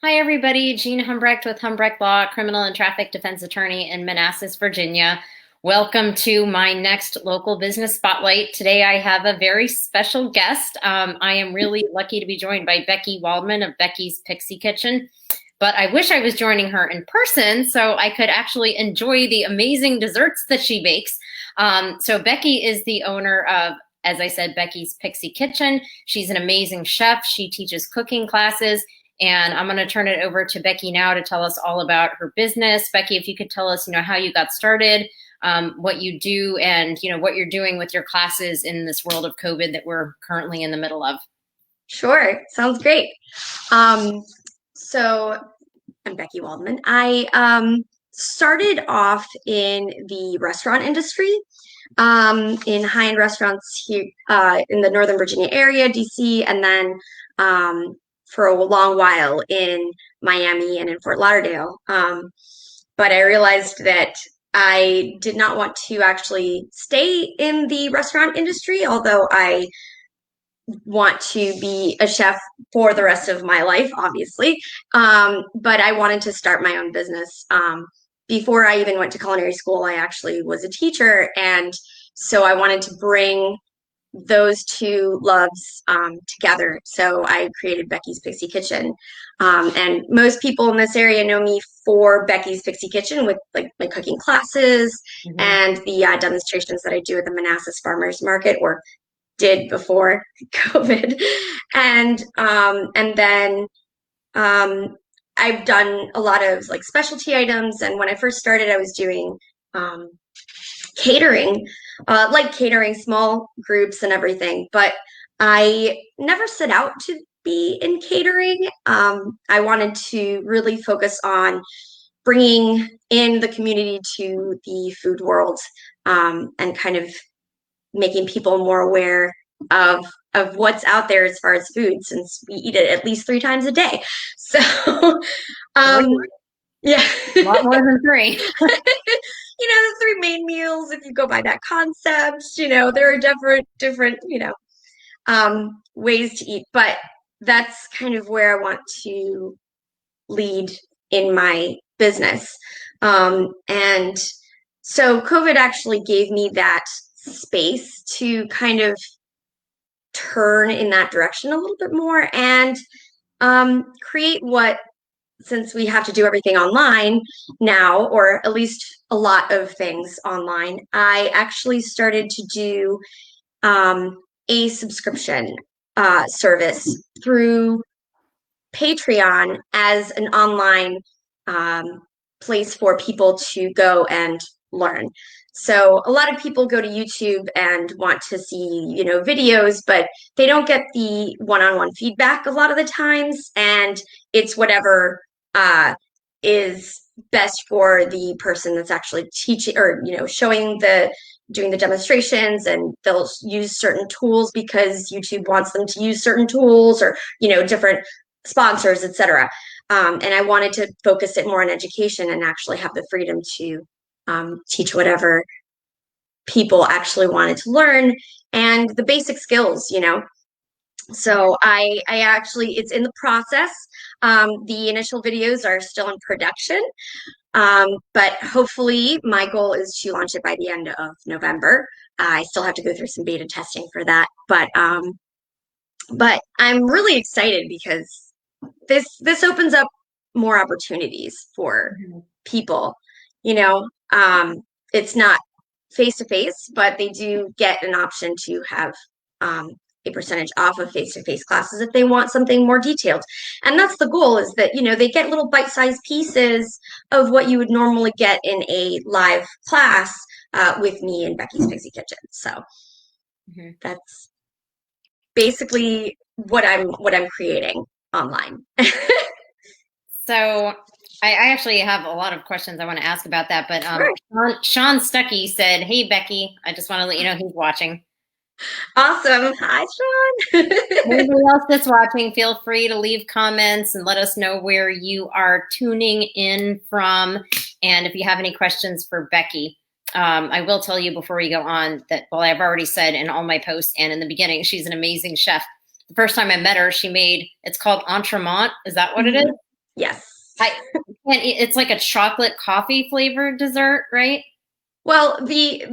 Hi, everybody. Jean Humbrecht with Humbrecht Law, criminal and traffic defense attorney in Manassas, Virginia. Welcome to my next local business spotlight. Today, I have a very special guest. I am really lucky to be joined by Becky Waldman of Becky's Pixie Kitchen, but I wish I was joining her in person so I could actually enjoy the amazing desserts that she bakes. So Becky is the owner of, as I said, Becky's Pixie Kitchen. She's an amazing chef. She teaches cooking classes. And I'm going to turn it over to Becky now to tell us all about her business. Becky, if you could tell us, how you got started, what you do, and what you're doing with your classes in this world of COVID that we're currently in the middle of. Sure, sounds great. So I'm Becky Waldman. I started off in the restaurant industry, in high-end restaurants here in the Northern Virginia area, DC, and then for a long while in Miami and in Fort Lauderdale. But I realized that I did not want to actually stay in the restaurant industry, although I want to be a chef for the rest of my life, obviously. But I wanted to start my own business. Before I even went to culinary school, I actually was a teacher. And so I wanted to bring those two loves together. So I created Becky's Pixie Kitchen. And most people in this area know me for Becky's Pixie Kitchen with like my cooking classes and the demonstrations that I do at the Manassas Farmers Market, or did before COVID. And then I've done a lot of like specialty items. And when I first started, I was doing catering, like catering small groups and everything. But I never set out to be in catering. I wanted to really focus on bringing in the community to the food world, and kind of making people more aware of what's out there as far as food, since we eat it at least 3 times a day. So um Three, yeah. a lot more than three. The 3 main meals, if you go by that concept, there are different ways to eat, but that's kind of where I want to lead in my business. And so COVID actually gave me that space to kind of turn in that direction a little bit more and create what, since we have to do everything online now, or at least a lot of things online, I actually started to do a subscription service through Patreon as an online place for people to go and learn. So a lot of people go to YouTube and want to see, videos, but they don't get the one-on-one feedback a lot of the times, and it's whatever is best for the person that's actually teaching, or showing doing the demonstrations. And they'll use certain tools because YouTube wants them to use certain tools, or different sponsors, etc. And I wanted to focus it more on education and actually have the freedom to teach whatever people actually wanted to learn, and the basic skills. So I actually, it's in the process. The initial videos are still in production, but hopefully my goal is to launch it by the end of November. I still have to go through some beta testing for that, but I'm really excited because this opens up more opportunities for people. You know, it's not face to face, but they do get an option to have a percentage off of face to face classes if they want something more detailed. And that's the goal, is that they get little bite-sized pieces of what you would normally get in a live class with me in Becky's Pixie Kitchen. So that's basically what I'm creating online. So I actually have a lot of questions I want to ask about that, but Sure. Sean Stuckey said, "Hey Becky, I just want to let you know he's watching." Awesome. Hi, Sean. Anybody else that's watching, feel free to leave comments and let us know where you are tuning in from. And if you have any questions for Becky, I will tell you before we go on that, well, I've already said in all my posts and in the beginning, she's an amazing chef. The first time I met her, she made, it's called entremont. Is that what it is? Yes. I and it's like a chocolate coffee flavored dessert, right? Well, the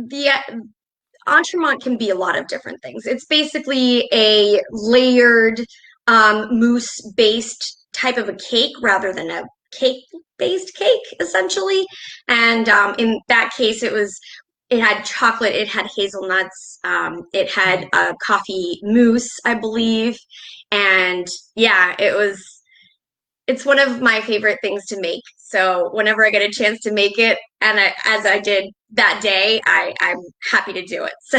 entremont can be a lot of different things. It's basically a layered mousse based type of a cake rather than a cake based cake, essentially. And in that case, it had chocolate, it had hazelnuts, it had a coffee mousse, I believe, and yeah, it's one of my favorite things to make. So whenever I get a chance to make it, and as I did that day, I'm happy to do it. So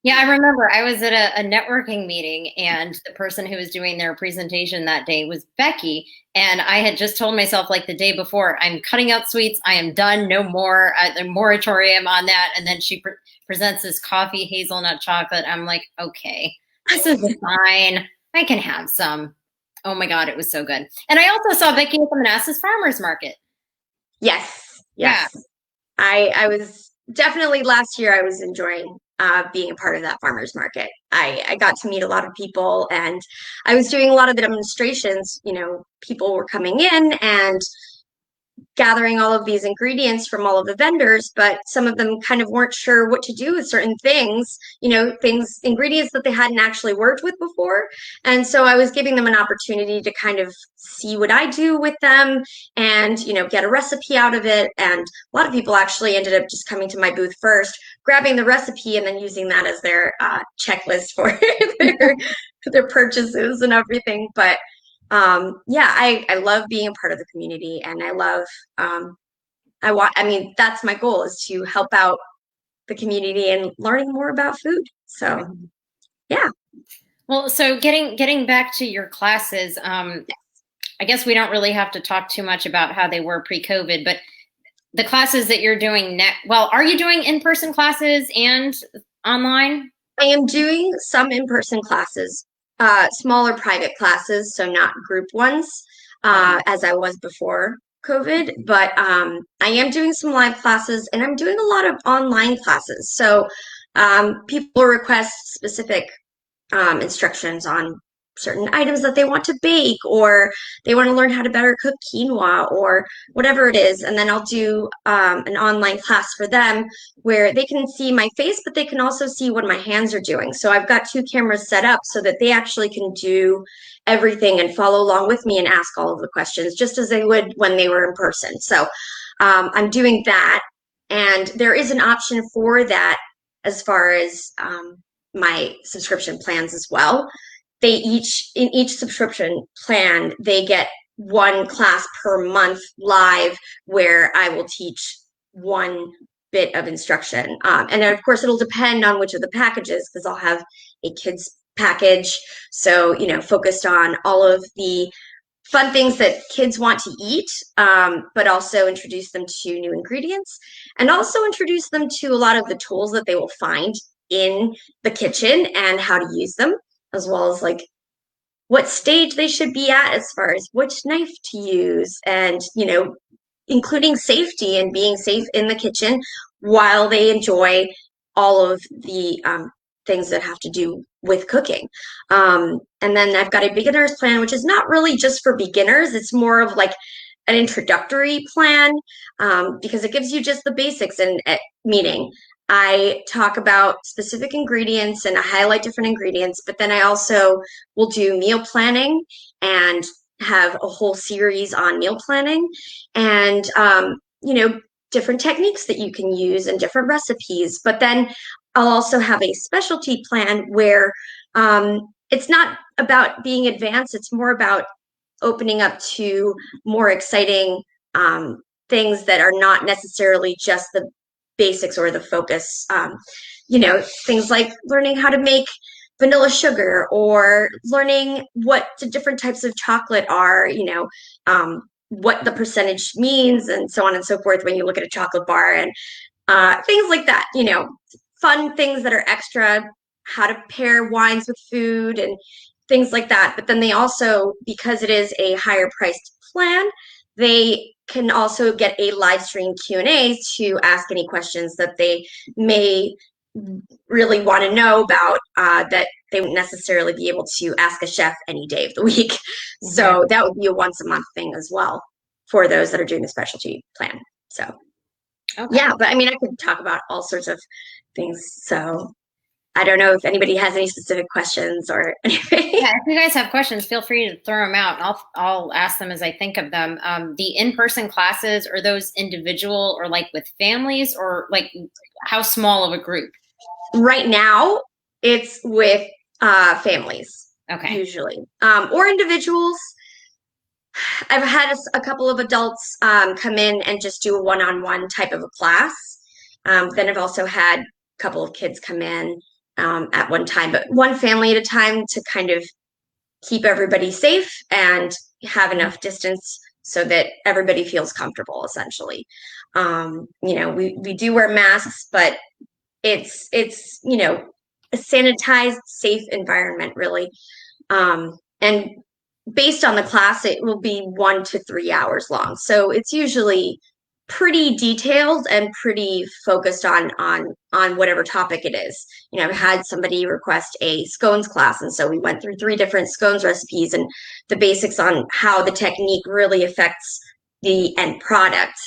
Yeah, I remember I was at a networking meeting and the person who was doing their presentation that day was Becky. And I had just told myself like the day before, I'm cutting out sweets. I am done. No more. The moratorium on that. And then she presents this coffee hazelnut chocolate. I'm like, okay, this is fine. I can have some. Oh my God, it was so good. And I also saw Becky at the Manassas Farmers Market. yes, Yeah. yes. I was definitely last year I was enjoying being a part of that farmers market. I got to meet a lot of people and I was doing a lot of the demonstrations. People were coming in and gathering all of these ingredients from all of the vendors, but some of them kind of weren't sure what to do with certain things, ingredients that they hadn't actually worked with before. And so I was giving them an opportunity to kind of see what I do with them and, get a recipe out of it. And a lot of people actually ended up just coming to my booth first, grabbing the recipe and then using that as their checklist for their purchases and everything. But yeah, I love being a part of the community and I love I mean that's my goal is to help out the community and learning more about food. So yeah. Well, so getting back to your classes, I guess we don't really have to talk too much about how they were pre-COVID, but the classes that you're doing next, well, are you doing in-person classes and online? I am doing some in-person classes, smaller private classes, so not group ones, Okay. as I was before COVID, but I am doing some live classes and I'm doing a lot of online classes. So people request specific instructions on certain items that they want to bake, or they want to learn how to better cook quinoa, or whatever it is. And then I'll do an online class for them where they can see my face, but they can also see what my hands are doing. So I've got two cameras set up so that they actually can do everything and follow along with me and ask all of the questions just as they would when they were in person. So I'm doing that. And there is an option for that as far as my subscription plans as well. In each subscription plan, they get one class per month live where I will teach one bit of instruction. And then of course, it'll depend on which of the packages, because I'll have a kids package. So, focused on all of the fun things that kids want to eat, but also introduce them to new ingredients and also introduce them to a lot of the tools that they will find in the kitchen and how to use them, as well as like what stage they should be at as far as which knife to use and, including safety and being safe in the kitchen while they enjoy all of the things that have to do with cooking. And then I've got a beginner's plan, which is not really just for beginners. It's more of like an introductory plan because it gives you just the basics. And meaning I talk about specific ingredients and I highlight different ingredients, but then I also will do meal planning and have a whole series on meal planning and, different techniques that you can use and different recipes. But then I'll also have a specialty plan where it's not about being advanced, it's more about opening up to more exciting things that are not necessarily just the basics or the focus. Things like learning how to make vanilla sugar or learning what the different types of chocolate are, what the percentage means, and so on and so forth when you look at a chocolate bar and things like that, fun things that are extra, how to pair wines with food and things like that. But then they also, because it is a higher priced plan, they can also get a live stream Q&A to ask any questions that they may really want to know about that they wouldn't necessarily be able to ask a chef any day of the week. Mhm. So that would be a once a month thing as well for those that are doing the specialty plan. So Okay. yeah, but I mean, I could talk about all sorts of things. So I don't know if anybody has any specific questions or anything. Yeah, if you guys have questions, feel free to throw them out. I'll ask them as I think of them. The in-person classes, are those individual or like with families, or like how small of a group? Right now, it's with families Okay. usually, or individuals. I've had a couple of adults come in and just do a one-on-one type of a class. Then I've also had a couple of kids come in at one time, but one family at a time to kind of keep everybody safe and have enough distance so that everybody feels comfortable, essentially. We do wear masks, but it's a sanitized, safe environment, really. And based on the class, it will be 1 to 3 hours long. So it's usually pretty detailed and pretty focused on whatever topic it is. I've had somebody request a scones class, and so we went through 3 different scones recipes and the basics on how the technique really affects the end product.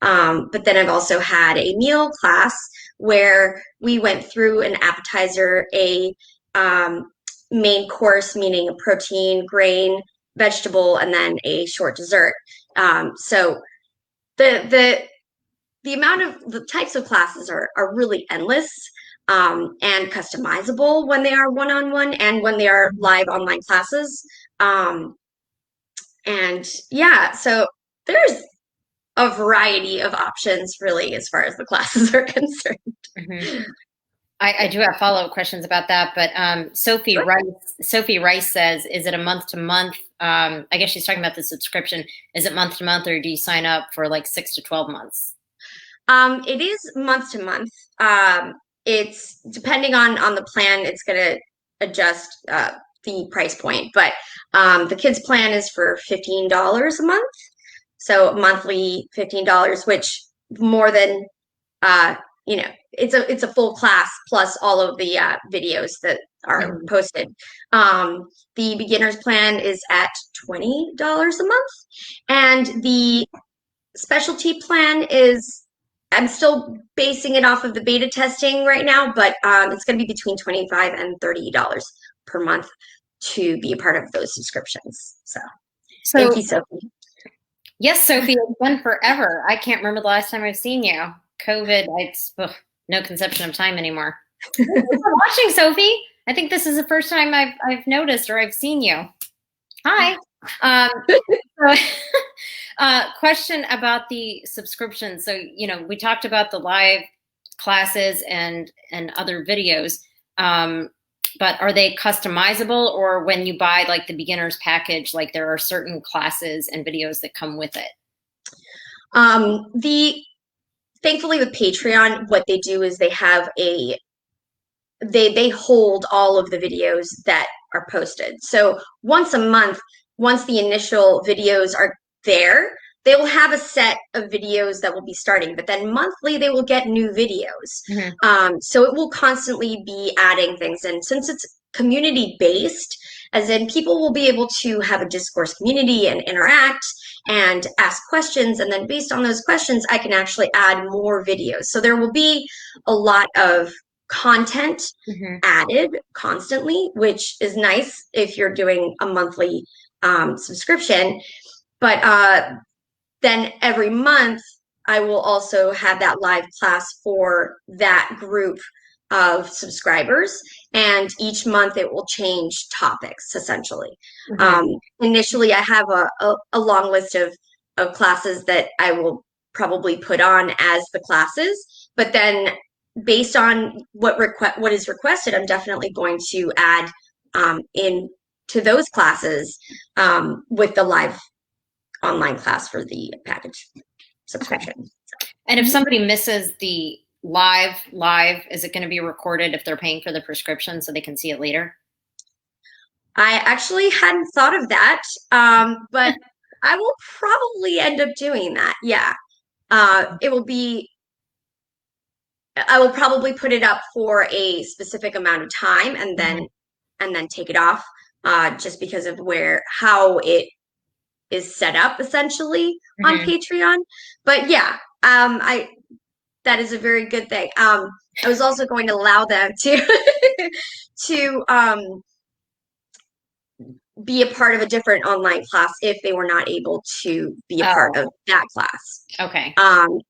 But then I've also had a meal class where we went through an appetizer, a main course, meaning a protein, grain, vegetable, and then a short dessert. So the amount of the types of classes are really endless and customizable when they are one-on-one and when they are live online classes. Um, and yeah, so there's a variety of options really as far as the classes are concerned. Mhm. I do have follow-up questions about that, but Sure. Sophie Rice says, is it a month to month? I guess she's talking about the subscription. Is it month to month, or do you sign up for like 6 to 12 months? It is month to month. It's depending on the plan, it's going to adjust the price point. But the kids plan is for $15 a month, so monthly $15, which more than uh, it's a full class plus all of the videos that are Mhm. posted. Um, the beginners plan is at $20 a month, and the specialty plan is I'm still basing it off of the beta testing right now, but it's going to be between $25 and $30 per month to be a part of those subscriptions. So thank So you, Sophie. yes, Sophie, it's been forever. I can't remember the last time I've seen you. COVID, no conception of time anymore. Thank you for watching, Sophie. I think this is the first time I've noticed or I've seen you. Hi. Um, so, question about the subscription. So, we talked about the live classes and other videos. But are they customizable, or when you buy like the beginner's package, like there are certain classes and videos that come with it? The Thankfully with Patreon, what they do is they hold all of the videos that are posted. So once a month, once the initial videos are there, they will have a set of videos that will be starting, but then monthly they will get new videos. Mhm. So it will constantly be adding things. And since it's community based, as in people will be able to have a discourse community and interact and ask questions. And then based on those questions, I can actually add more videos. So there will be a lot of content Mhm. added constantly, which is nice if you're doing a monthly subscription. But then every month, I will also have that live class for that group of subscribers. And each month it will change topics essentially. Mhm. Initially, I have a long list of classes that I will probably put on as the classes, but then based on what is requested, I'm definitely going to add in to those classes with the live online class for the package Okay. subscription. And if Mhm. somebody misses the live, is it going to be recorded if they're paying for the prescription so they can see it later? I actually hadn't thought of that, but I will probably end up doing that. Yeah. It will be I will probably put it up for a specific amount of time Mhm. and then take it off, just because of where how it is set up essentially on Mhm. Patreon. But yeah, I that is a very good thing. I was also going to allow them to to be a part of a different online class if they were not able to be a part Oh, of that class. okay. Um,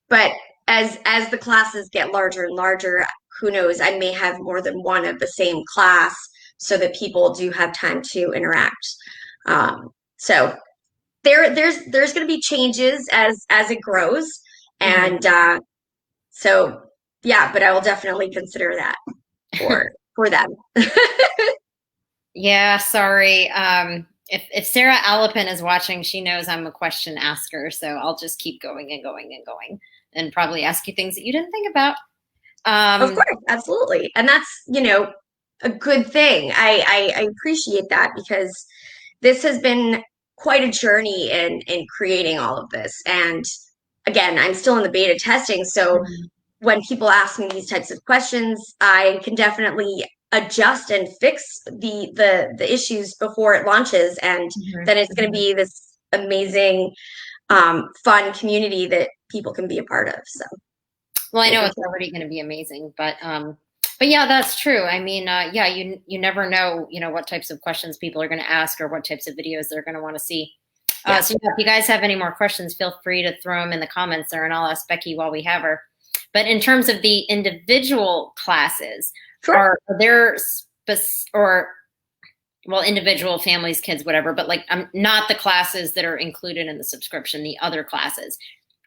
but as the classes get larger and larger, who knows? I may have more than one of the same class so that people do have time to interact. So there's going to be changes as it grows, Mhm. and so yeah. But I will definitely consider that for them. Yeah, sorry. If Sarah Alapin is watching, she knows I'm a question asker, so I'll just keep going and going and going, and probably ask you things that you didn't think about. Of Um, course, absolutely. And that's, a good thing. I appreciate that because this has been quite a journey in creating all of this. And again, I'm still in the beta testing. So Mhm. when people ask me these types of questions, I can definitely adjust and fix the issues before it launches. And Mhm. then it's going to be this amazing, fun community that people can be a part of. So Well, I know looking it's forward. already going to be amazing, but yeah, that's true. I mean, yeah, you never know, what types of questions people are going to ask or what types of videos they're going to want to see. Yeah, So yeah, if you guys have any more questions, feel free to throw them in the comments there, and I'll ask Becky while we have her. But in terms of the individual classes, sure. are there or well, individual families, kids, whatever, but like not the classes that are included in the subscription, the other classes.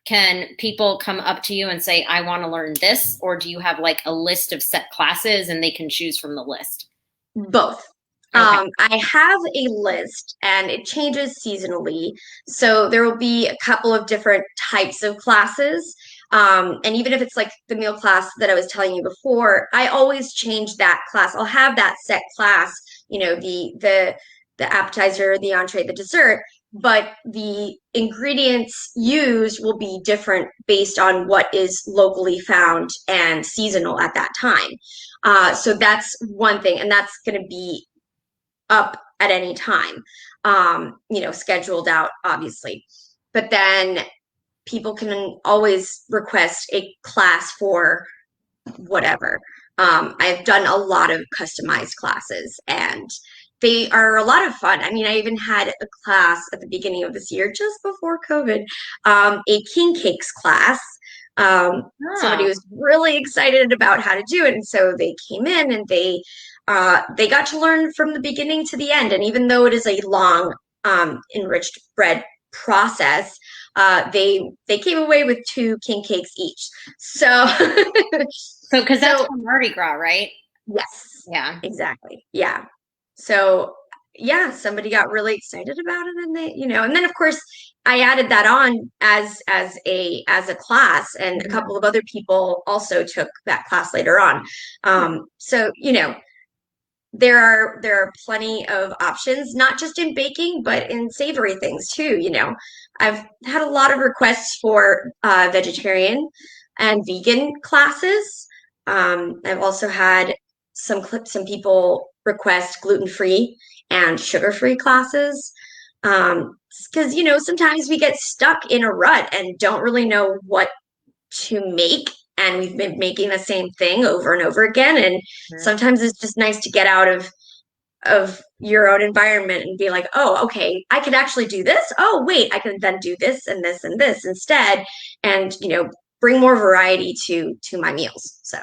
Can people come up to you and say, I want to learn this? Or do you have like a list of set classes and they can choose from the list? Both. Okay. I have a list and it changes seasonally. So there will be a couple of different types of classes. And even if it's like the meal class that I was telling you before, I always change that class. I'll have that set class, the appetizer, the entree, the dessert, but the ingredients used will be different based on what is locally found and seasonal at that time. So that's one thing, and that's going to be up at any time, scheduled out, obviously. But then people can always request a class for whatever. I've done a lot of customized classes, and they are a lot of fun. I mean, I even had a class at the beginning of this year, just before COVID, a king cakes class. Somebody Oh, was really excited about how to do it, and so they came in and they got to learn from the beginning to the end. And even though it is a long enriched bread process, they came away with two king cakes each. So so because that's so for Mardi Gras, right? yes, Yeah. exactly. Yeah. So yeah, somebody got really excited about it and and then of course I added that on as a class, and a Mhm. couple of other people also took that class later on. So there are plenty of options, not just in baking, but in savory things too. I've had a lot of requests for vegetarian and vegan classes. I've also had some people request gluten-free and sugar-free classes. Because sometimes we get stuck in a rut and don't really know what to make, and we've been making the same thing over and over again, and Mhm. sometimes it's just nice to get out of your own environment and be like, oh, okay, I could actually do this. Oh, wait, I can then do this and this and this instead, and bring more variety to my meals. So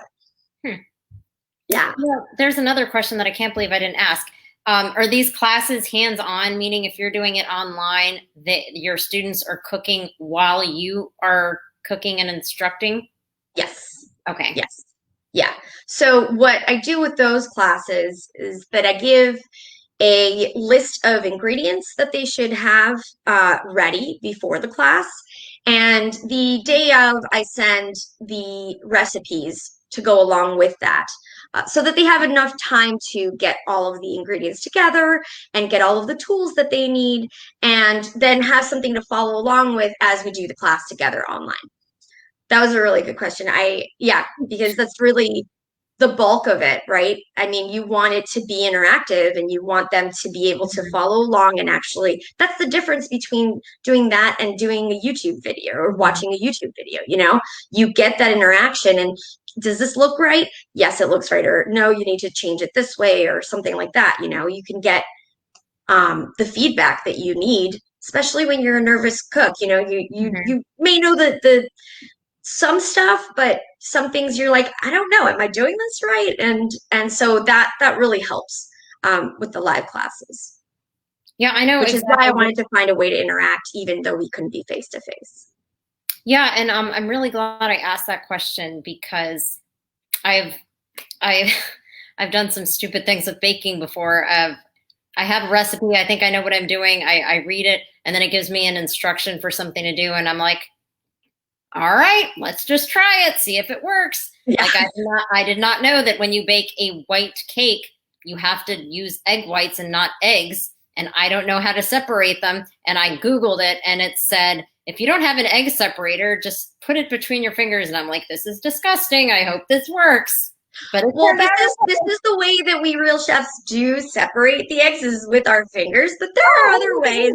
Hmm. yeah. Well, there's another question that I can't believe I didn't ask. Are these classes hands-on, meaning if you're doing it online, that your students are cooking while you are cooking and instructing? Yes. Okay. Yes. Yeah. So what I do with those classes is that I give a list of ingredients that they should have ready before the class. And the day of, I send the recipes to go along with that, so that they have enough time to get all of the ingredients together and get all of the tools that they need, and then have something to follow along with as we do the class together online. That was a really good question. Yeah, because that's really the bulk of it, right? I mean, you want it to be interactive and you want them to be able to Mhm. follow along and actually, that's the difference between doing that and doing a YouTube video or Mhm. watching a YouTube video, you know? You get that interaction and does this look right? Yes, it looks right. Or no, you need to change it this way or something like that. You know, you can get the feedback that you need, especially when you're a nervous cook. You know, Mhm. you may know the some stuff, but some things you're like, I don't know, am I doing this right? And so that really helps with the live classes, Yeah, I know which is why I exactly. wanted to find a way to interact, even though we couldn't be face to face. Yeah, and I'm really glad I asked that question because I've I've I've done some stupid things with baking before. I have a recipe. I think I know what I'm doing. I read it, and then it gives me an instruction for something to do, and I'm like, all right, let's just try it, see if it works. Yeah. Like I did not know that when you bake a white cake, you have to use egg whites and not eggs. And I don't know how to separate them. And I Googled it and it said, if you don't have an egg separator, just put it between your fingers. And I'm like, this is disgusting. I hope this works. But it Well, turned out this is the way that we real chefs do separate the eggs is with our fingers, but there are other ways.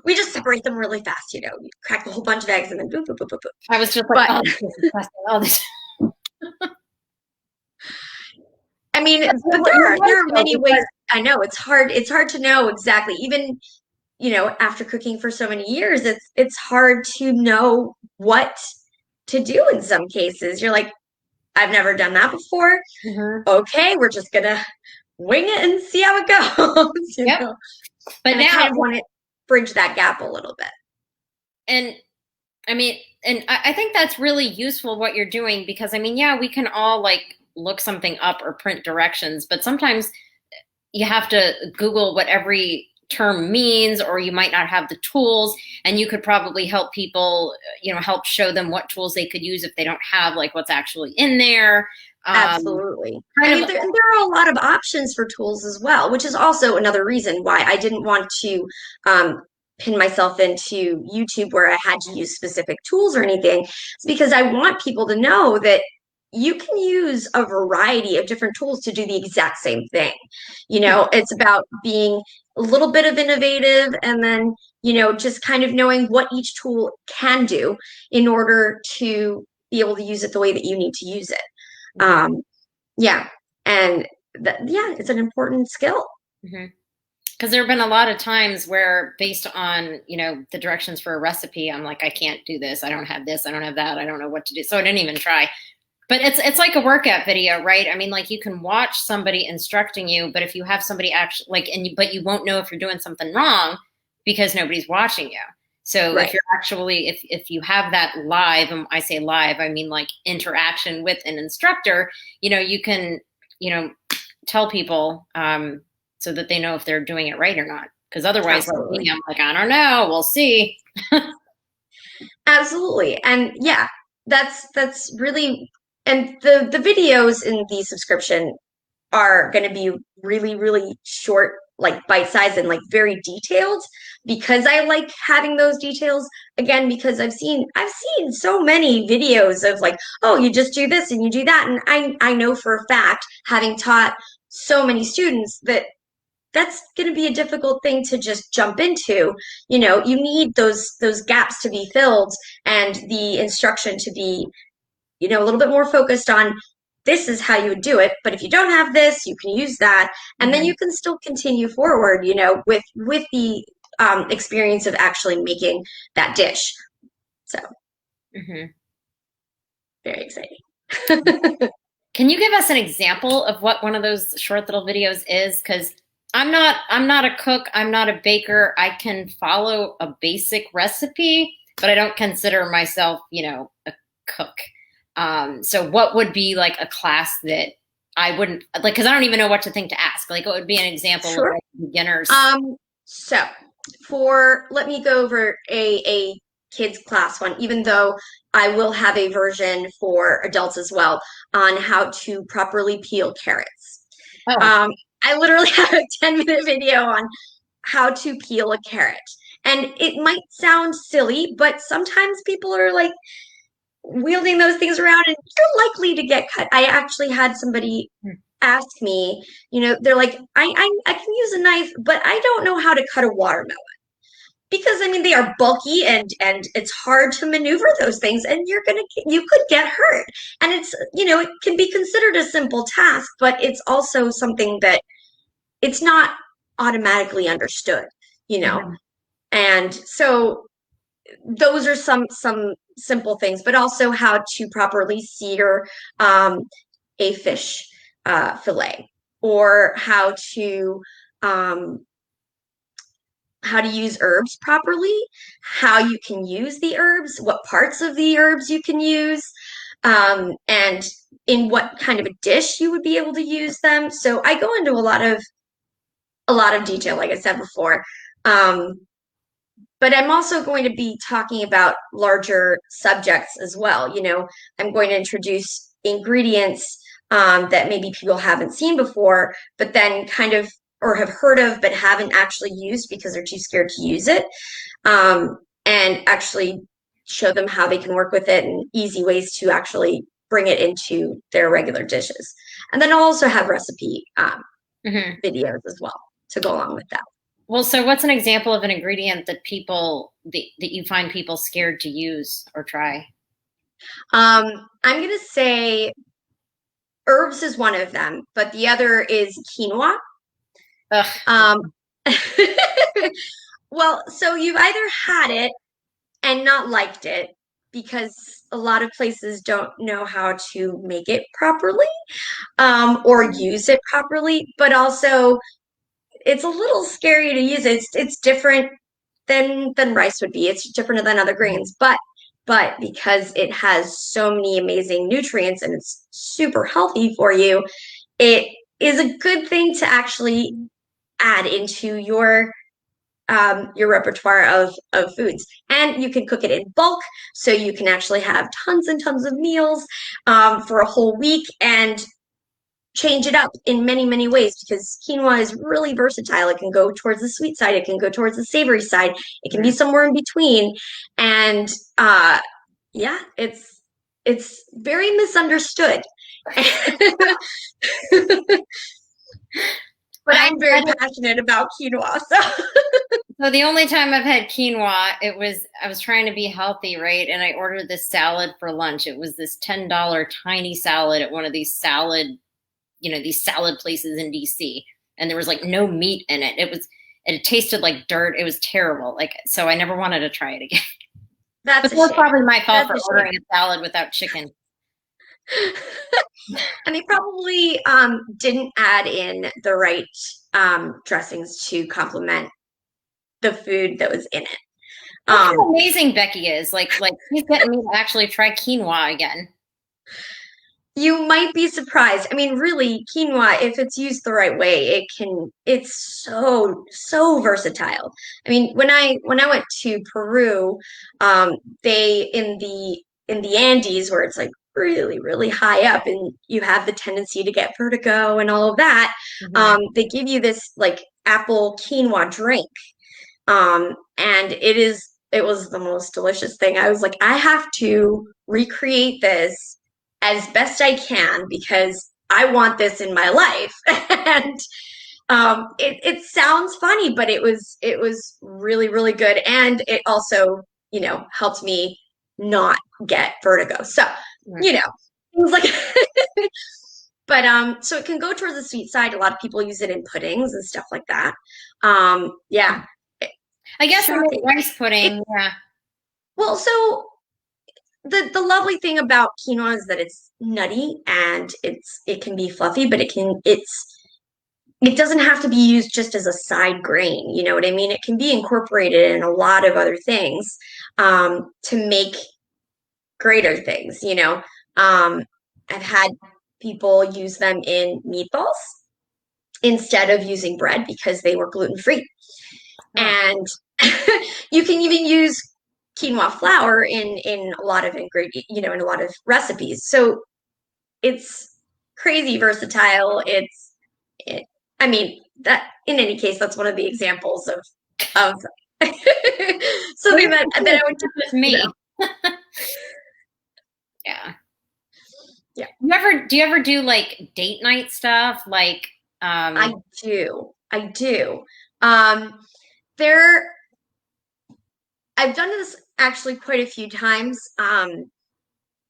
We just separate them really fast, you know. You crack a whole bunch of eggs and then boop, boop, boop, boop, boop. I was just like, But oh, this is disgusting. Oh, this. I mean, but You're right there are though, many ways. because I know it's hard to know exactly. Even, you know, after cooking for so many years, it's hard to know what to do in some cases. You're like, I've never done that before. Mhm. Okay, we're just gonna wing it and see how it goes, you Yep. know. But And I now, kind of want to bridge that gap a little bit. and I mean, and I think that's really useful what you're doing because I mean, yeah, we can all like look something up or print directions, but sometimes you have to Google what every term means, or you might not have the tools, and you could probably help people, help show them what tools they could use if they don't have like what's actually in there. Um, Absolutely. I kind mean, of, there are a lot of options for tools as well, which is also another reason why I didn't want to um, pin myself into YouTube where I had to use specific tools or anything. It's because I want people to know that you can use a variety of different tools to do the exact same thing. You know, it's about being a little bit of innovative and then, you know, just kind of knowing what each tool can do in order to be able to use it the way that you need to use it. Mhm, Um, yeah, and yeah, it's an important skill. mhm. Because there have been a lot of times where based on the directions for a recipe, I'm like, I can't do this, I don't have this, I don't have that, I don't know what to do, so I didn't even try. But it's like a workout video, right? I mean, like you can watch somebody instructing you, but if you have somebody actually like, but you won't know if you're doing something wrong because nobody's watching you. So if Right. you're actually, if you have that live, and I say live, I mean like interaction with an instructor, you can, you know, tell people so that they know if they're doing it right or not. Because otherwise, like Absolutely. me, I'm like, I don't know, we'll see. Absolutely. And yeah, that's really, and the videos in the subscription are going to be really, really short, like bite size and like very detailed because I like having those details again because I've seen so many videos of like, oh, you just do this and you do that. And I know for a fact, having taught so many students, that that's going to be a difficult thing to just jump into. You know, you need those gaps to be filled and the instruction to be, you know, a little bit more focused on this is how you would do it, but if you don't have this you can use that, and then Hmm. you can still continue forward, you know, with the experience of actually making that dish. So Hmm. very exciting. Can you give us an example of what one of those short little videos is? Because I'm not a cook, I'm not a baker. I can follow a basic recipe, but I don't consider myself, a cook. So what would be like a class that I wouldn't like? Because I don't even know what to think to ask. Like, what would be an example of Sure. like beginners? So for let me go over a kids class one, even though I will have a version for adults as well on how to properly peel carrots. Oh, Um, I literally have a 10-minute video on how to peel a carrot. And it might sound silly, but sometimes people are like wielding those things around and you're likely to get cut. I actually had somebody ask me, they're like, I can use a knife, but I don't know how to cut a watermelon. Because I mean they are bulky and it's hard to maneuver those things and you could get hurt. And it's it can be considered a simple task, but it's also something that it's not automatically understood, you know. Mhm. And so those are some simple things, but also how to properly sear a fish fillet, or um, how to use herbs properly, how you can use the herbs, what parts of the herbs you can use, and in what kind of a dish you would be able to use them. So I go into a lot of detail, like I said before. Um, but I'm also going to be talking about larger subjects as well. I'm going to introduce ingredients that maybe people haven't seen before, but then kind of or have heard of but haven't actually used because they're too scared to use it, and actually show them how they can work with it and easy ways to actually bring it into their regular dishes. And then I'll also have recipe Mhm. videos as well to go along with that. Well, so what's an example of an ingredient that that you find people scared to use or try? I'm going to say herbs is one of them, but the other is quinoa. Ugh. Um, well, so you've either had it and not liked it because a lot of places don't know how to make it properly, or use it properly, but also it's a little scary to use. It's different than rice would be. It's different than other grains, but because it has so many amazing nutrients and it's super healthy for you, it is a good thing to actually add into your repertoire of foods. And you can cook it in bulk, so you can actually have tons and tons of meals for a whole week and change it up in many, many ways because quinoa is really versatile. It can go towards the sweet side, it can go towards the savory side, it can be Mhm. somewhere in between. And yeah, it's very misunderstood. But I I'm very had passionate about quinoa. So So the only time I've had quinoa, I was trying to be healthy, right? And I ordered this salad for lunch. It was this $10 tiny salad at one of these salad places in DC. And there was like no meat in it. It tasted like dirt. It was terrible. Like, so I never wanted to try it again. that's But a that was shame. probably my fault That's for a shame. ordering a salad without chicken. And they probably didn't add in the right dressings to complement the food that was in it. Look Um, how amazing Becky is. Like she's getting me to actually try quinoa again. you might be surprised. I mean, really, quinoa, if it's used the right way, it's so versatile. I mean, when I went to Peru, they in the Andes where it's like really, really high up and you have the tendency to get vertigo and all of that, Mhm. they give you this like apple quinoa drink. And it was the most delicious thing. I was like, I have to recreate this as best I can because I want this in my life. And it sounds funny, but it was really, really good. And it also, helped me not get vertigo. So, Mhm. you know, things like but so it can go towards the sweet side. A lot of people use it in puddings and stuff like that. Yeah. I guess I made Shocking. rice It pudding. Yeah. well, so the lovely thing about quinoa is that it's nutty and it can be fluffy, but it doesn't have to be used just as a side grain. You know what I mean? It can be incorporated in a lot of other things to make greater things. I've had people use them in meatballs instead of using bread because they were gluten free. Oh. And you can even use quinoa flour in a lot of in a lot of recipes. So it's crazy versatile. I mean, that in any case, that's one of the examples of Something that I would do, With you know. me. Yeah. Yeah, Do you ever do like date night stuff? Like, I do. I do. Um, there, I've done this actually quite a few times.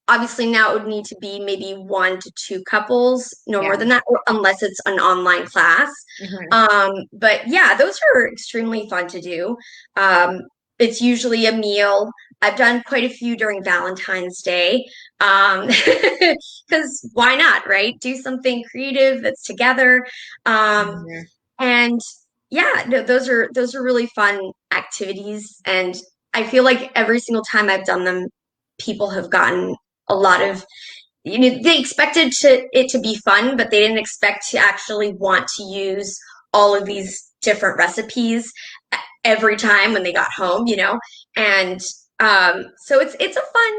Obviously now it would need to be maybe 1 to 2 couples, no more yeah. than that, or unless it's an online class. Hmm. But yeah, those are extremely fun to do. Um, it's usually a meal. I've done quite a few during Valentine's Day. Um, because why not, right? Do something creative that's together. Um, Hmm. and yeah, no, those are really fun activities. And I feel like every single time I've done them, people have gotten a lot of, they expected it to be fun, but they didn't expect to actually want to use all of these different recipes every time when they got home. And so it's a fun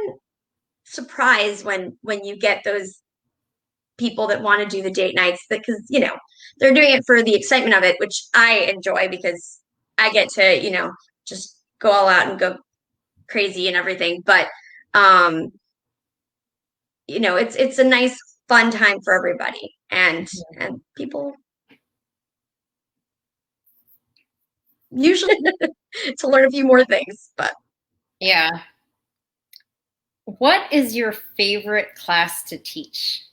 surprise when you get those people that want to do the date nights, because they're doing it for the excitement of it, which I enjoy because I get to just go all out and go crazy and everything. But um it's a nice fun time for everybody, and people usually to learn a few more things. But Yeah. What is your favorite class to teach?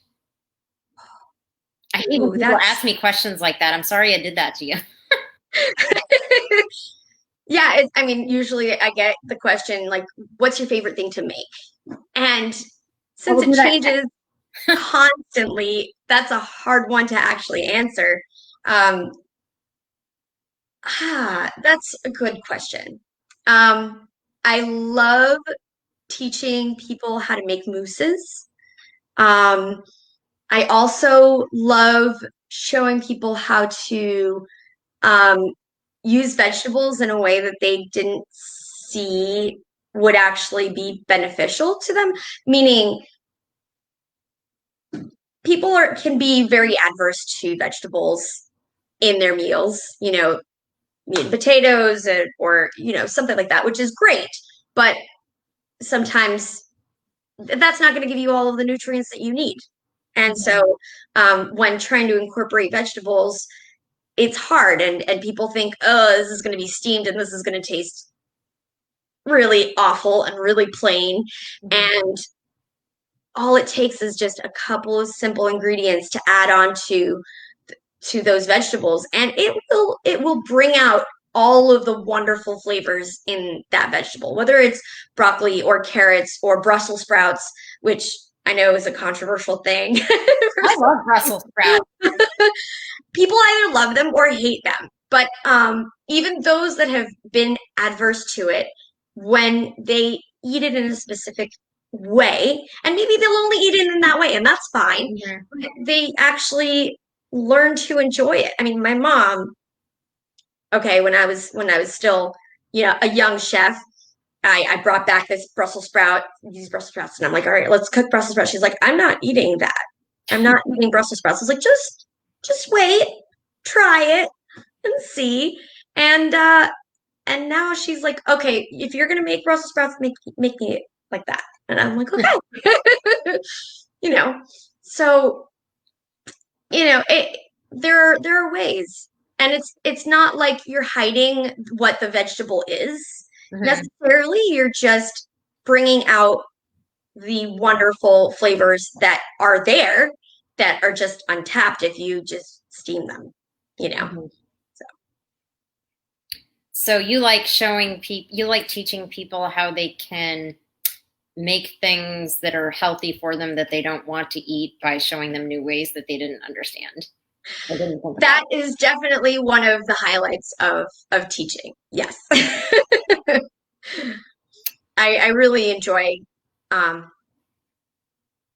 I hate when ooh, people that's ask me questions like that. I'm sorry I did that to you. yeah, I mean, usually I get the question like, what's your favorite thing to make? And I since will it do that. changes constantly, that's a hard one to actually answer. um that's a good question. I love teaching people how to make mousses. um I also love showing people how to um, use vegetables in a way that they didn't see would actually be beneficial to them. Meaning, people can be very adverse to vegetables in their meals. Potatoes, or something like that, which is great, but sometimes that's not going to give you all of the nutrients that you need. And Mhm. so, when trying to incorporate vegetables, it's hard, and people think, oh, this is going to be steamed and this is going to taste really awful and really plain. Mhm. And all it takes is just a couple of simple ingredients to add on to those vegetables, and it will bring out all of the wonderful flavors in that vegetable, whether it's broccoli or carrots or Brussels sprouts, which I know is a controversial thing. For I love Brussels sprouts. people either love them or hate them. But even those that have been adverse to it, when they eat it in a specific way, and maybe they'll only eat it in that way, and that's fine, Mhm. they actually learn to enjoy it. I mean, my mom, okay, when I was still, a young chef, I brought back these Brussels sprouts, and I'm like, all right, let's cook Brussels sprouts. She's like, I'm not eating that. I'm not eating Brussels sprouts. I was like, just wait, try it and see. And now she's like, okay, if you're gonna make Brussels sprouts, make me like that. And I'm like, okay. you know. So, there are ways. And it's not like you're hiding what the vegetable is Mhm. necessarily. You're just bringing out the wonderful flavors that are there, that are just untapped if you just steam them, you know. Mhm. So So you like showing people, you like teaching people how they can make things that are healthy for them that they don't want to eat by showing them new ways that they didn't understand. I didn't think that about. is definitely one of the highlights of teaching. Yes. I really enjoy um,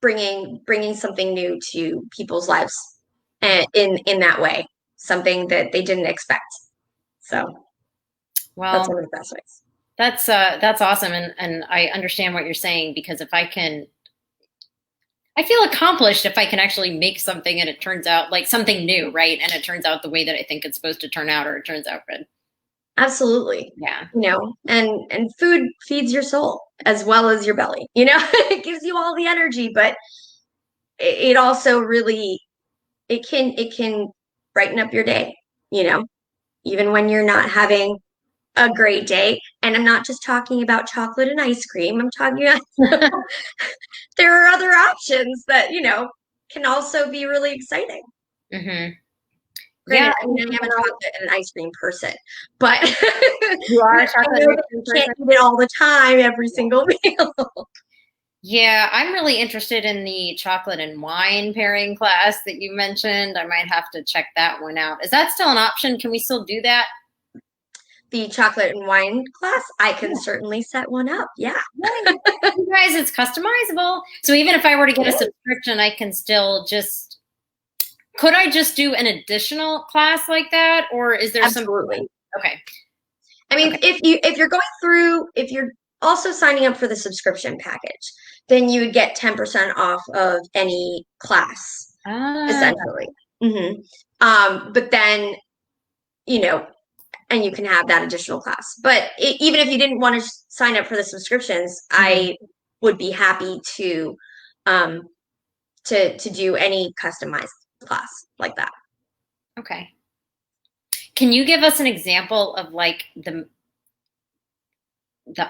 bringing something new to people's lives, in that way, something that they didn't expect. So that's Well, one of the best ways. that's awesome, and I understand what you're saying because if I can, I feel accomplished if I can actually make something and it turns out like something new, right? And it turns out the way that I think it's supposed to turn out, or it turns out good. Absolutely. Yeah. And food feeds your soul as well as your belly. It gives you all the energy, but it also really it can brighten up your day, you know, even when you're not having a great day. And I'm not just talking about chocolate and ice cream. I'm talking about there are other options that, can also be really exciting. Hmm. Yeah. Granted, I mean, I am a chocolate and an ice cream person, but You are a I chocolate know ice that cream you can't person? eat it all the time, every single meal. Yeah, I'm really interested in the chocolate and wine pairing class that you mentioned. I might have to check that one out. Is that still an option? Can we still do that? The chocolate and wine class, I can Yeah. certainly set one up. Yeah. Yay. You guys, it's customizable. So even if I were to get It a is. subscription, I can still just, could I just do an additional class like that? Or is there some, Absolutely. okay, I mean, okay. if you're also signing up for the subscription package, then you would get 10% off of any class, Ah, essentially. hmm but then, you know, and you can have that additional class. But even if you didn't want to sign up for the subscriptions, mhm. I would be happy um, to do any customized class like that. Okay. Can you give us an example of like the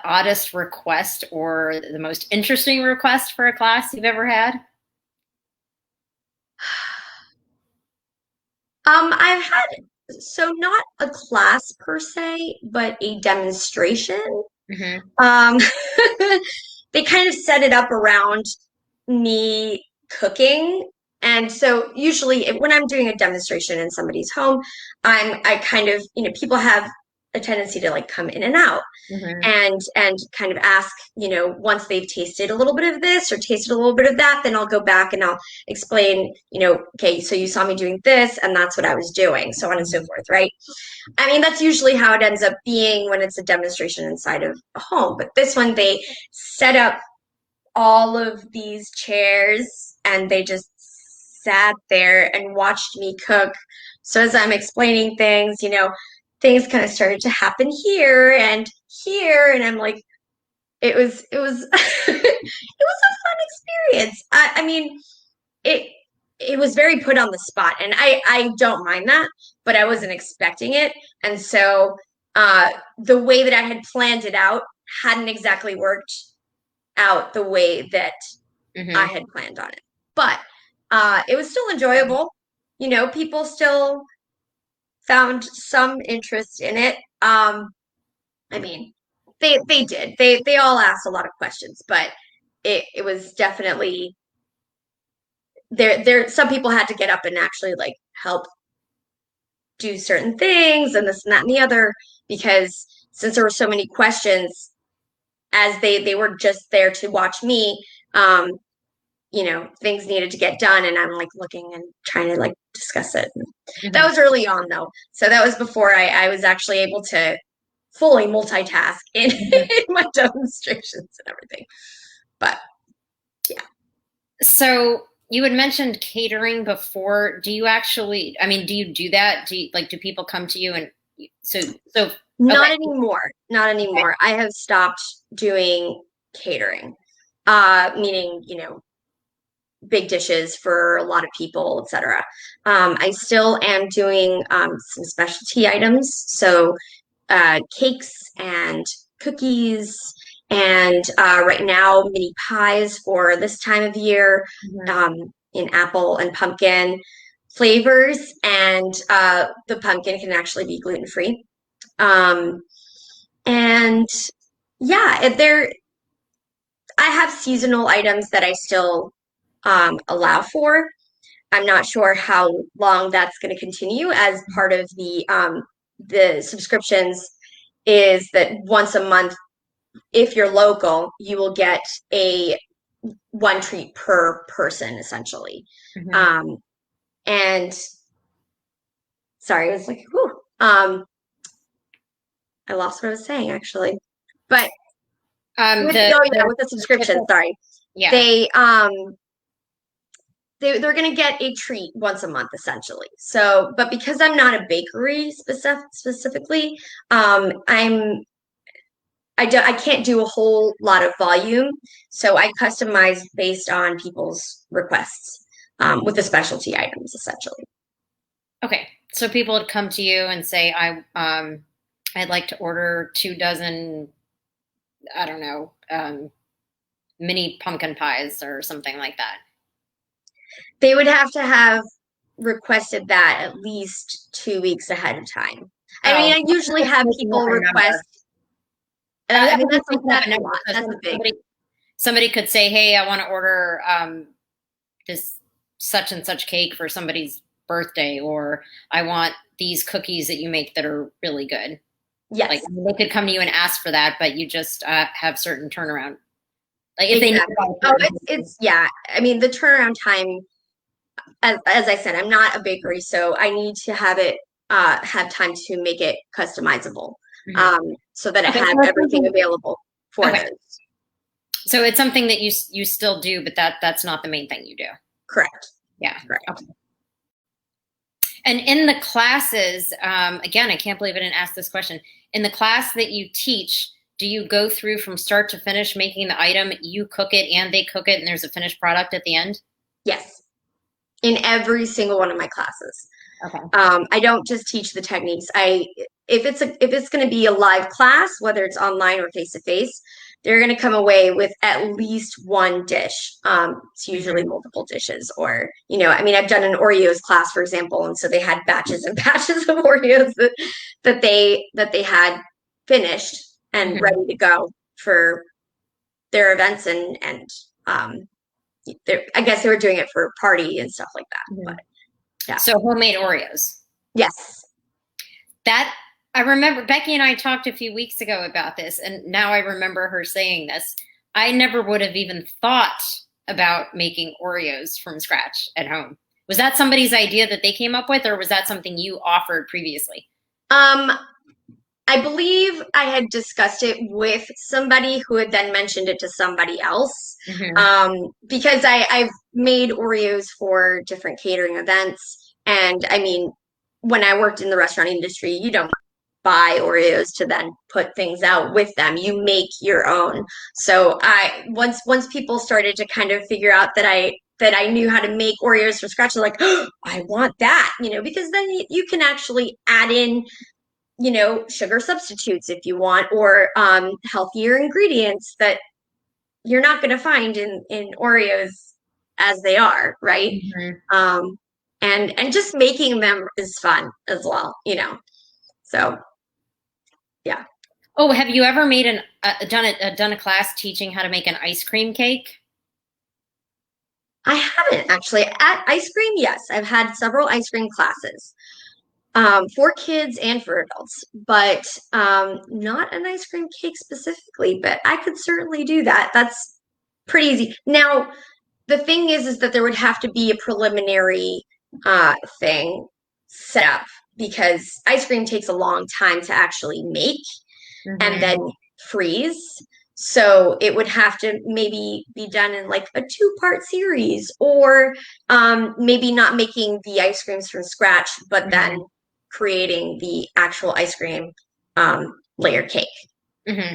oddest request or the most interesting request for a class you've ever had? I've had so not a class per se, but a demonstration. Hmm. Um, they kind of set it up around me cooking. And so usually when I'm doing a demonstration in somebody's home, I kind of, people have a tendency to like come in and out Hmm. and kind of ask, once they've tasted a little bit of this or tasted a little bit of that, then I'll go back and I'll explain, okay, so you saw me doing this and that's what I was doing, so on and so forth, right? I mean, that's usually how it ends up being when it's a demonstration inside of a home. But this one, they set up all of these chairs and they just sat there and watched me cook. So as I'm explaining things, things kind of started to happen here and here. And I'm like, it was it was a fun experience. I mean, it it was very put on the spot, and I don't mind that, but I wasn't expecting it, and so the way that I had planned it out hadn't exactly worked out the way that I Hmm. had planned on it. But it was still enjoyable. People still found some interest in it. I mean, they did. They all asked a lot of questions, but it was definitely there. Some people had to get up and actually like help do certain things and this and that and the other because since there were so many questions, as they were just there to watch me, um, things needed to get done, and I'm like looking and trying to like discuss it. That Hmm. was early on though, so that was before I was actually able to fully multitask in, Hmm. in my demonstrations and everything. But yeah. So you had mentioned catering before. Do you actually, I mean, do you do that? Do people come to you and so Not okay. anymore. Not Okay. anymore. I have stopped doing catering. Meaning, big dishes for a lot of people, etc. I still am doing some specialty items, so cakes and cookies, and right now mini pies for this time of year, Mhm. um, in apple and pumpkin flavors, and the pumpkin can actually be gluten free. Um, and yeah, I have seasonal items that I still allow for. I'm not sure how long that's going to continue as part of the subscriptions is that once a month, if you're local, you will get a one treat per person essentially. Mhm. Um, and sorry, I was like, whew, I lost what I was saying actually. But Um, with the oh yeah, the with the subscription, sorry. yeah. They they're going to get a treat once a month essentially. So, but because I'm not a bakery specifically, I can't do a whole lot of volume, so I customize based on people's requests with the specialty items essentially. Okay. So people would come to you and say, I'd like to order 2 dozen, I don't know, mini pumpkin pies or something like that. They would have to have requested that at least 2 weeks ahead of time. I mean, Oh, I usually have making up people a number. request. I I mean, was just thinking up a that's a number. lot. So That's a big. somebody could say, "Hey, I want to order this such and such cake for somebody's birthday," or "I want these cookies that you make that are really good." Like Yes, they could come to you and ask for that, but you just have certain turnaround. Like if they need to buy exactly. a Oh, certain it's yeah. I mean, the turnaround time, as I said, I'm not a bakery, so I need to have it have time to make it customizable, Mhm. so that I Okay, have so it's everything something. available for Okay, those. so it's something that you still do, but that's not the main thing you do. Correct. Yeah. Correct. Okay. And in the classes, again, I can't believe I didn't ask this question. In the class that you teach, do you go through from start to finish making the item, you cook it and they cook it, and there's a finished product at the end? Yes, in every single one of my classes. Okay. I don't just teach the techniques. If it's going to be a live class, whether it's online or face to face, they're going to come away with at least one dish. It's usually Mhm. multiple dishes, or I mean, I've done an Oreos class, for example, and so they had batches and batches of Oreos that they had finished and Mhm. ready to go for their events, and um, I guess they were doing it for a party and stuff like that. But Mhm. yeah, So homemade Oreos. yes. That I remember Becky and I talked a few weeks ago about this, and now I remember her saying this. I never would have even thought about making Oreos from scratch at home. Was that somebody's idea that they came up with, or was that something you offered previously? Um, I believe I had discussed it with somebody who had then mentioned it to somebody else. Hmm. Because I've made Oreos for different catering events. And I mean, when I worked in the restaurant industry, you don't buy Oreos to then put things out with them. You make your own. So I once people started to kind of figure out that I knew how to make Oreos from scratch, they're like, oh, I want that, because then you can actually add in sugar substitutes if you want, or healthier ingredients that you're not going to find in Oreos as they are, right? Hmm. Um, and just making them is fun as well. So yeah, Oh, have you ever made done a class teaching how to make an ice cream cake? I haven't actually. At ice cream, yes, I've had several ice cream classes for kids and for adults, but not an ice cream cake specifically. But I could certainly do that. That's pretty easy. Now, the thing is that there would have to be a preliminary thing set up because ice cream takes a long time to actually make and then Hmm. freeze. So it would have to maybe be done in like a two-part series, or maybe not making the ice creams from scratch, but then Hmm. creating the actual ice cream layer cake. Hmm.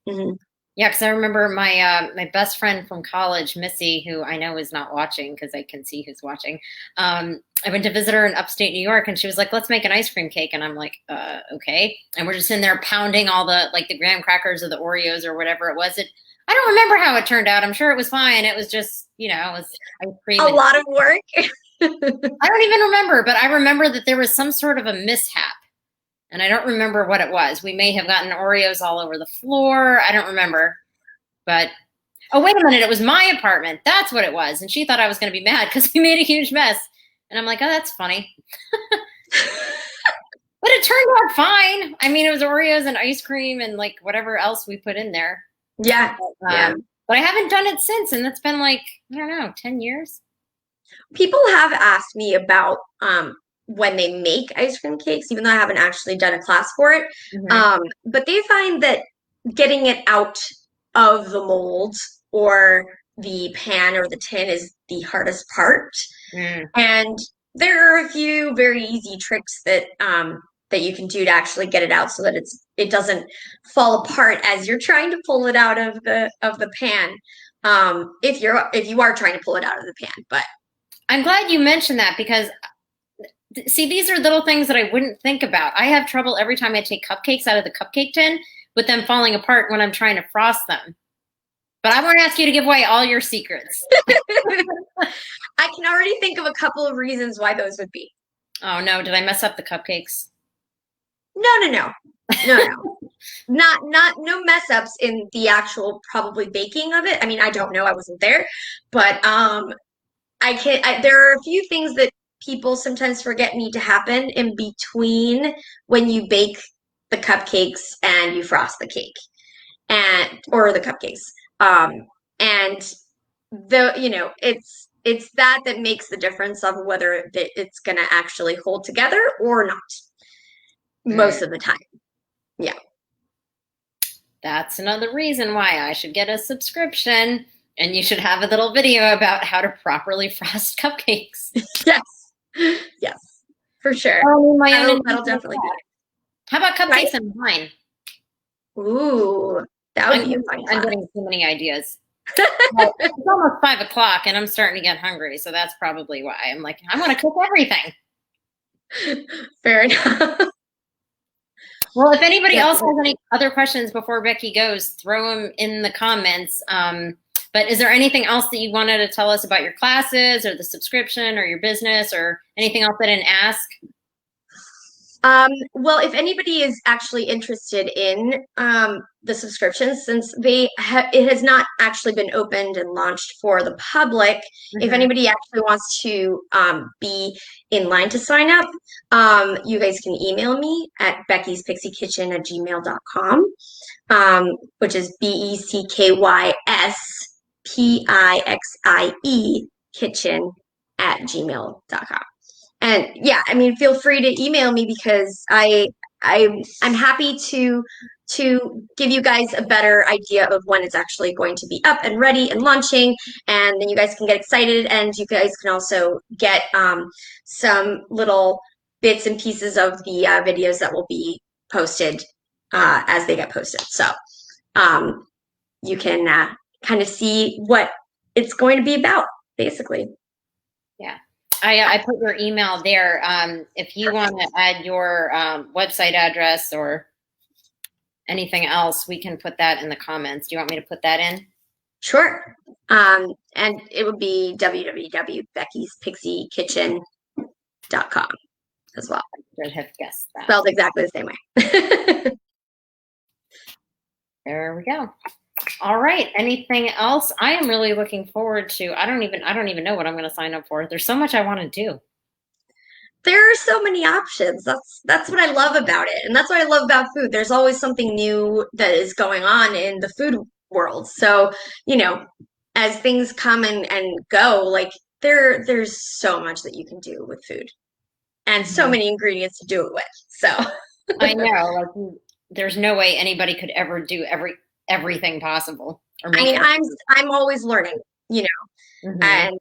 Hmm. Yeah, because I remember my best friend from college, Missy, who I know is not watching because I can see who's watching. I went to visit her in upstate New York, and she was like, "Let's make an ice cream cake," and I'm like, "Okay." And we're just in there pounding all the graham crackers or the Oreos or whatever it was. I don't remember how it turned out. I'm sure it was fine. It was just it was ice cream, A and lot of work. I don't even remember, but I remember that there was some sort of a mishap. And I don't remember what it was. We may have gotten Oreos all over the floor. I don't remember. But oh, wait a minute. It was my apartment. That's what it was. And she thought I was going to be mad because we made a huge mess. And I'm like, oh, that's funny. But it turned out fine. I mean, it was Oreos and ice cream and like whatever else we put in there. Yeah, yeah. But I haven't done it since. And that's been like, I don't know, 10 years. People have asked me about when they make ice cream cakes, even though I haven't actually done a class for it. Hmm. But they find that getting it out of the mold or the pan or the tin the hardest part. Mm. And there are a few very easy tricks that that you can do to actually get it out so that it doesn't fall apart as you're trying to pull it out of the pan. If you are trying to pull it out of the pan, but I'm glad you mentioned that because see, these are little things that I wouldn't think about. I have trouble every time I take cupcakes out of the cupcake tin with them falling apart when I'm trying to frost them. But I won't ask you to give away all your secrets. I can already think of a couple of reasons why those would be. Oh no, did I mess up the cupcakes? No. No mess ups in the actual probably baking of it. I mean, I don't know, I wasn't there, but there are a few things that people sometimes forget need to happen in between when you bake the cupcakes and you frost the cake or the cupcakes. And it's that makes the difference of whether it's going to actually hold together or not most of the time. Yeah. That's another reason why I should get a subscription, and you should have a little video about how to properly frost cupcakes. Yes, for sure. That'll definitely be it. How about cupcakes and wine? Ooh, that would be a fun class. I'm getting too many ideas. Well, it's almost 5 o'clock and I'm starting to get hungry, so that's probably why I'm like, I want to cook everything. Fair enough. Well, if anybody else has any other questions before Becky goes, throw them in the comments. But is there anything else that you wanted to tell us about your classes or the subscription or your business or anything else I didn't ask? Well, if anybody is actually interested in the subscriptions, since it has not actually been opened and launched for the public, if anybody actually wants to be in line to sign up, you guys can email me at beckyspixiekitchen@gmail.com, which is BECKYSPIXIE kitchen@gmail.com. And yeah, I mean, feel free to email me because I'm happy to give you guys a better idea of when it's actually going to be up and ready and launching, and then you guys can get excited, and you guys can also get some little bits and pieces of the videos that will be posted as they get posted. So you can kind of see what it's going to be about, basically. Yeah. I put your email there. If you want to add your website address or anything else, we can put that in the comments. Do you want me to put that in? Sure. And it would be www.beckyspixiekitchen.com as well. I should have guessed that. Spelled exactly the same way. There we go. All right. Anything else? I am really looking forward to, I don't even know what I'm going to sign up for. There's so much I want to do. There are so many options. That's what I love about it. And that's what I love about food. There's always something new that is going on in the food world. So, as things come and go, like there's so much that you can do with food and so many ingredients to do it with. So I know, like there's no way anybody could ever do everything possible. Or I mean, I'm always learning, and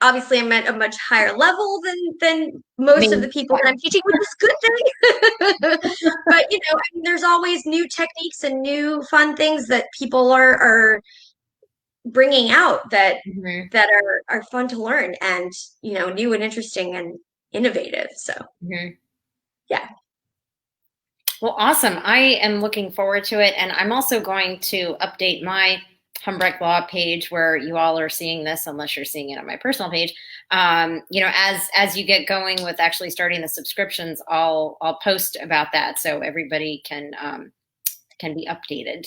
obviously I'm at a much higher level than most of the people that I'm teaching, which is a good thing. But I mean, there's always new techniques and new fun things that people are bringing out that are fun to learn and new and interesting and innovative. So yeah. Well, awesome. I am looking forward to it. And I'm also going to update my Humbrecht Law page where you all are seeing this, unless you're seeing it on my personal page. As you get going with actually starting the subscriptions, I'll post about that so everybody can be updated.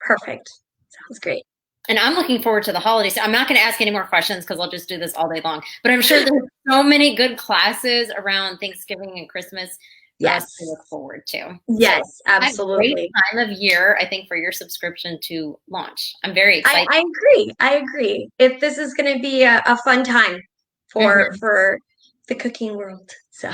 Perfect. Sounds great. And I'm looking forward to the holidays. I'm not going to ask any more questions because I'll just do this all day long. But I'm sure there's so many good classes around Thanksgiving and Christmas. Yes, to look forward to. Yes, so, absolutely. Great time of year, I think, for your subscription to launch. I'm very excited. I agree. If this is going to be a fun time for the cooking world. So.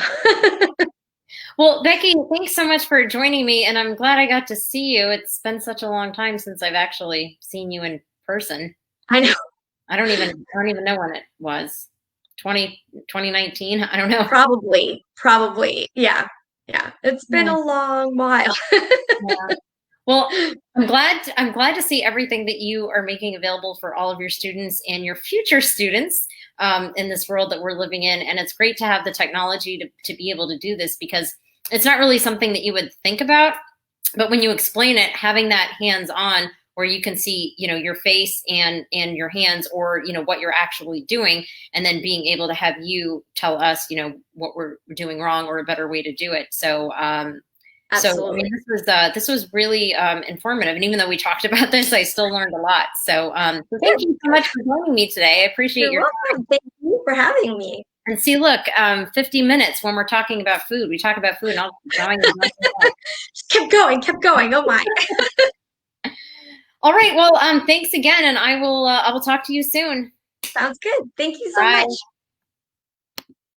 Well, Becky, thanks so much for joining me, and I'm glad I got to see you. It's been such a long time since I've actually seen you in person. I know. I don't even know when it was. 2019. I don't know. Probably. Yeah. Yeah. It's been Yeah. a long while. Yeah. Well, I'm glad to see everything that you are making available for all of your students and your future students in this world that we're living in. And it's great to have the technology to be able to do this because it's not really something that you would think about. But when you explain it, having that hands on where you can see, you know, your face and your hands or, you know, what you're actually doing, and then being able to have you tell us, you know, what we're doing wrong or a better way to do it. So, so I mean, Absolutely. this was really informative, and even though we talked about this, I still learned a lot. So, so thank Good. you so much for joining me today. I appreciate You're your welcome. Thank you for having me. and see. Look, 50 minutes when we're talking about food, we talk about food, and I'll now I can go. Just kept going, kept going. Oh my. All right, well, thanks again, and I will talk to you soon. Sounds good. Thank you so Bye. much.